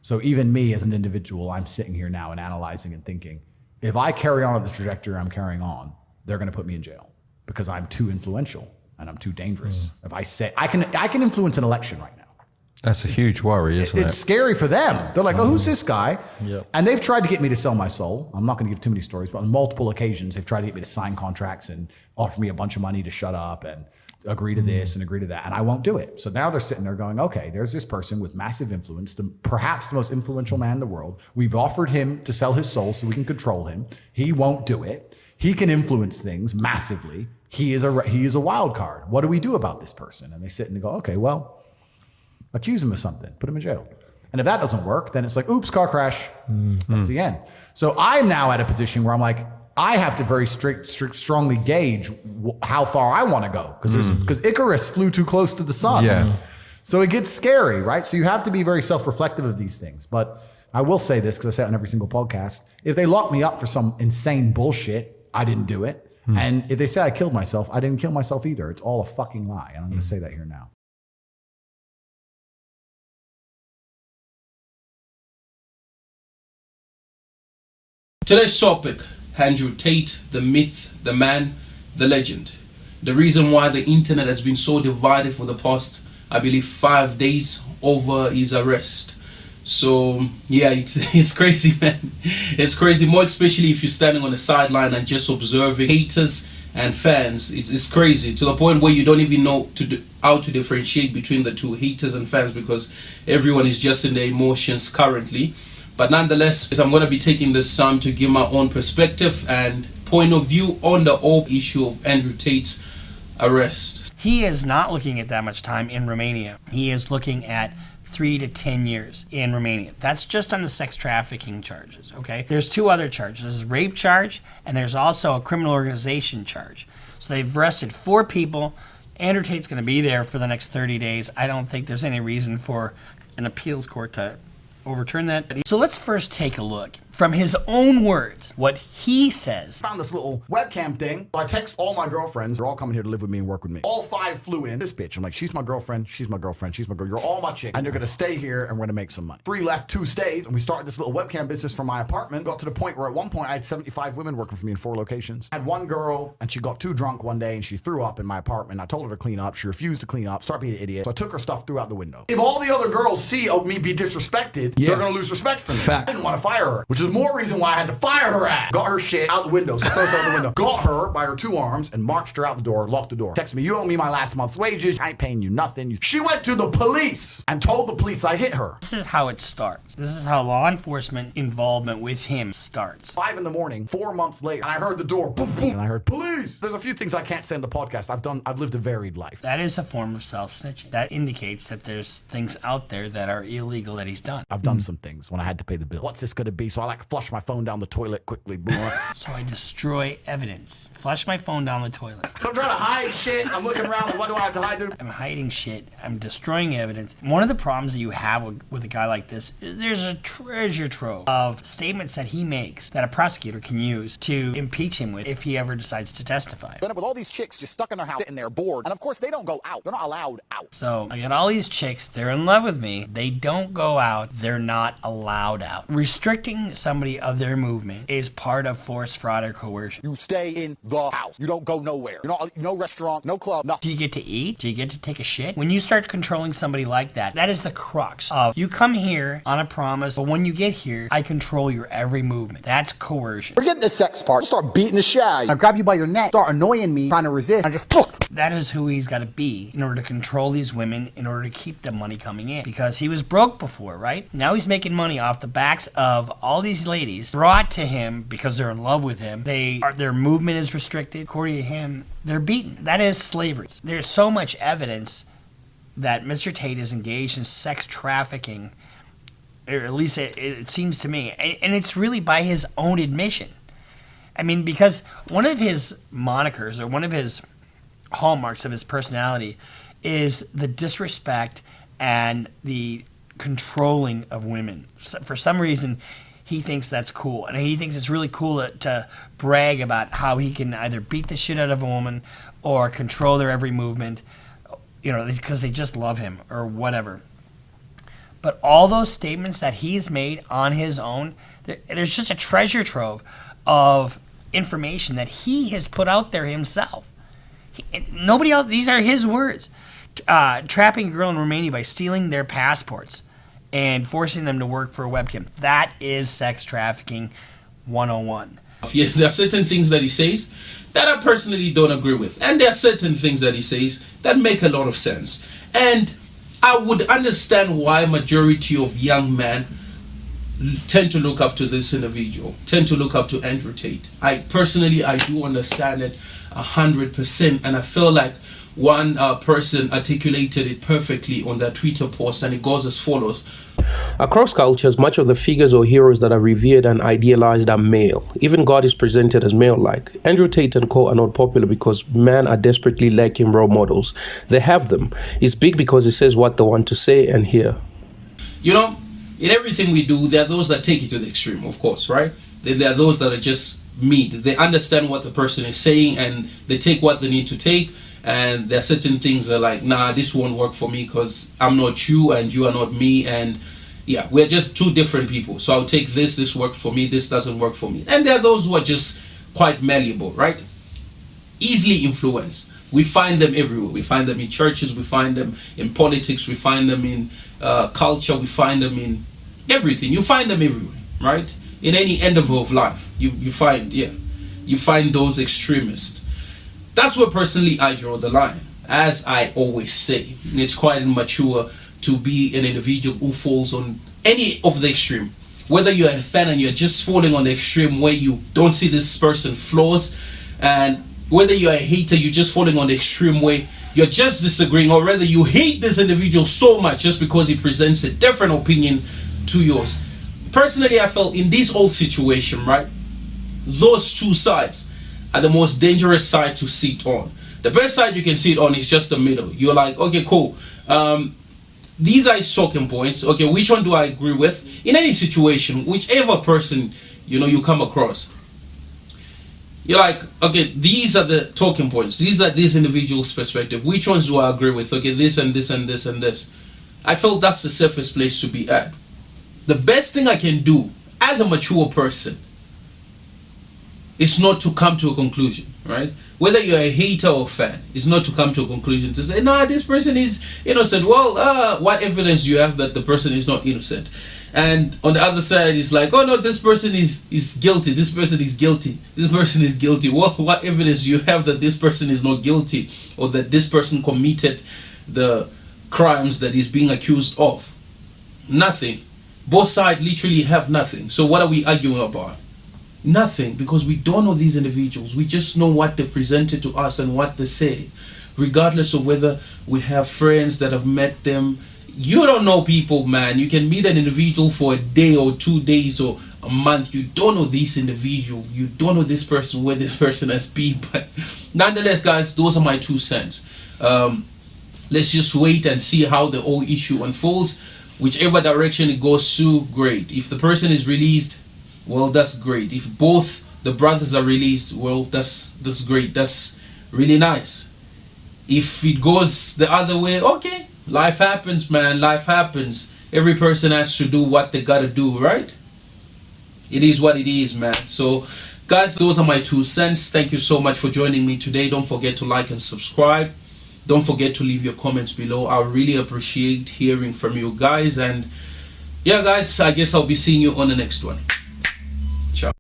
So even me as an individual, I'm sitting here now and analyzing and thinking, if I carry on the trajectory I'm carrying on, they're going to put me in jail because I'm too influential and I'm too dangerous. If I say I can influence an election right now. That's a huge worry, isn't it? It's scary for them. They're like, oh, who's this guy? Yep. And they've tried to get me to sell my soul. I'm not going to give too many stories, but on multiple occasions, they've tried to get me to sign contracts and offer me a bunch of money to shut up and agree to this and agree to that. And I won't do it. So now they're sitting there going, okay, there's this person with massive influence, perhaps the most influential man in the world. We've offered him to sell his soul so we can control him. He won't do it. He can influence things massively. He is a wild card. What do we do about this person? And they sit and they go, okay, well, accuse him of something, put him in jail. And if that doesn't work, then it's like, oops, car crash. That's the end. So I'm now at a position where I'm like, I have to very strongly gauge how far I want to go because Icarus flew too close to the sun. Yeah. So it gets scary, right? So you have to be very self-reflective of these things. But I will say this because I say it on every single podcast. If they lock me up for some insane bullshit, I didn't do it. And if they say I killed myself, I didn't kill myself either. It's all a fucking lie. And I'm going to say that here now. Today's topic, Andrew Tate, the myth, the man, the legend. The reason why the internet has been so divided for the past, I believe, 5 days over his arrest. So yeah, it's crazy, man. It's crazy, more especially if you're standing on the sideline and just observing haters and fans. It's crazy to the point where you don't even know how to differentiate between the two, haters and fans, because everyone is just in their emotions currently. But nonetheless, I'm going to be taking this time to give my own perspective and point of view on the whole issue of Andrew Tate's arrest. He is not looking at that much time in Romania. He is looking at 3 to 10 years in Romania. That's just on the sex trafficking charges, okay? There's 2 other charges. There's a rape charge, and there's also a criminal organization charge. So they've arrested 4 people. Andrew Tate's going to be there for the next 30 days. I don't think there's any reason for an appeals court to overturn that. So let's first take a look from his own words, what he says. Found this little webcam thing. So I text all my girlfriends. They're all coming here to live with me and work with me. All 5 flew in. This bitch. I'm like, she's my girlfriend. She's my girlfriend. She's my girl. You're all my chick. And you're going to stay here and we're going to make some money. 3 left, 2 stayed. And we started this little webcam business from my apartment. Got to the point where at one point I had 75 women working for me in 4 locations. I had one girl and she got too drunk one day and she threw up in my apartment. I told her to clean up. She refused to clean up. Started being an idiot. So I took her stuff, threw out the window. If all the other girls see me be disrespected, they're going to lose respect for me. Fact. I didn't want to fire her, which is more reason why I had to fire her ass. Got her shit out the window, so throws her out the window. Got her by her 2 arms and marched her out the door, locked the door. Texted me, you owe me my last month's wages. I ain't paying you nothing. She went to the police and told the police I hit her. This is how it starts. This is how law enforcement involvement with him starts. 5 in the morning, 4 months later, and I heard the door, boom, boom, and I heard police. There's a few things I can't say in the podcast. I've lived a varied life. That is a form of self-snitching. That indicates that there's things out there that are illegal that he's done. I've done some things when I had to pay the bill. What's this gonna be? So I flush my phone down the toilet quickly. So I destroy evidence. Flush my phone down the toilet. So I'm trying to hide shit. I'm looking around like, what do I have to hide? I'm hiding shit. I'm destroying evidence. One of the problems that you have with a guy like this is there's a treasure trove of statements that he makes that a prosecutor can use to impeach him with if he ever decides to testify. End up with all these chicks just stuck in their house, sitting there bored, and of course they don't go out. They're not allowed out. So I got all these chicks. They're in love with me. They don't go out. They're not allowed out. Restricting somebody of their movement is part of force, fraud, or coercion. You stay in the house. You don't go nowhere. You're not, no restaurant, no club, nothing. Do you get to eat? Do you get to take a shit? When you start controlling somebody like that, that is the crux of you come here on a promise, but when you get here, I control your every movement. That's coercion. Forget the sex part. Start beating the shit out of you. I grab you by your neck, start annoying me, trying to resist, and just That is who he's got to be in order to control these women, in order to keep the money coming in. Because he was broke before, right? Now he's making money off the backs of all these ladies brought to him because they're in love with him. Their movement is restricted. According to him, they're beaten. That is slavery. There's so much evidence that Mr. Tate is engaged in sex trafficking, or at least it seems to me. And it's really by his own admission. I mean, because one of his monikers, or one of his hallmarks of his personality, is the disrespect and the controlling of women. So for some reason, he thinks that's cool. And he thinks it's really cool to brag about how he can either beat the shit out of a woman or control their every movement, because they just love him or whatever. But all those statements that he's made on his own, there's just a treasure trove of information that he has put out there himself. Nobody else, these are his words. Trapping a girl in Romania by stealing their passports and forcing them to work for a webcam. That is sex trafficking 101. Yes, there are certain things that he says that I personally don't agree with. And there are certain things that he says that make a lot of sense. And I would understand why majority of young men tend to look up to this individual, tend to look up to Andrew Tate. I do understand it 100%. And I feel like one person articulated it perfectly on their Twitter post, and it goes as follows. Across cultures, much of the figures or heroes that are revered and idealized are male. Even God is presented as male-like. Andrew Tate and co are not popular because men are desperately lacking role models. They have them. It's big because it says what they want to say and hear. You know, in everything we do, there are those that take it to the extreme, of course, right? There are those that are just meat. They understand what the person is saying and they take what they need to take. And there are certain things that are like, nah, this won't work for me because I'm not you and you are not me. And yeah, we're just two different people. So I'll take this works for me, this doesn't work for me. And there are those who are just quite malleable, right? Easily influenced. We find them everywhere. We find them in churches, we find them in politics, we find them in culture, we find them in everything. You find them everywhere, right? In any endeavor of life, you find those extremists. That's where personally I draw the line. As I always say, it's quite immature to be an individual who falls on any of the extreme. Whether you're a fan and you're just falling on the extreme where you don't see this person flaws, and whether you're a hater, you're just falling on the extreme way you're just disagreeing, or rather you hate this individual so much just because he presents a different opinion to yours. Personally, I felt in this whole situation, right, those two sides are the most dangerous side to sit on. The best side you can sit on is just the middle. You're like, okay, cool. These are his talking points. Okay, which one do I agree with? In any situation, whichever person, you come across, you're like, okay, these are the talking points. These are this individual's perspective. Which ones do I agree with? Okay, this and this and this and this. I felt that's the safest place to be at. The best thing I can do as a mature person is not to come to a conclusion, right? Whether you're a hater or fan, it's not to come to a conclusion to say, nah, this person is innocent. Well, what evidence do you have that the person is not innocent? And on the other side, it's like, oh no, this person is guilty. This person is guilty. This person is guilty. Well, what evidence do you have that this person is not guilty, or that this person committed the crimes that he's being accused of? Nothing. Both sides literally have nothing. So what are we arguing about? Nothing, because we don't know these individuals. We just know what they presented to us and what they say, regardless of whether we have friends that have met them. You don't know people, man. You can meet an individual for a day or 2 days or a month. You don't know this individual. You don't know this person, where this person has been. But nonetheless, guys, those are my 2 cents. Let's just wait and see how the whole issue unfolds. Whichever direction it goes to, great. If the person is released, well, that's great. If both the brothers are released, well, that's great. That's really nice. If it goes the other way, okay. Life happens, man. Life happens. Every person has to do what they gotta do, right? It is what it is, man. So, guys, those are my 2 cents. Thank you so much for joining me today. Don't forget to like and subscribe. Don't forget to leave your comments below. I really appreciate hearing from you guys. And yeah, guys, I guess I'll be seeing you on the next one. Ciao.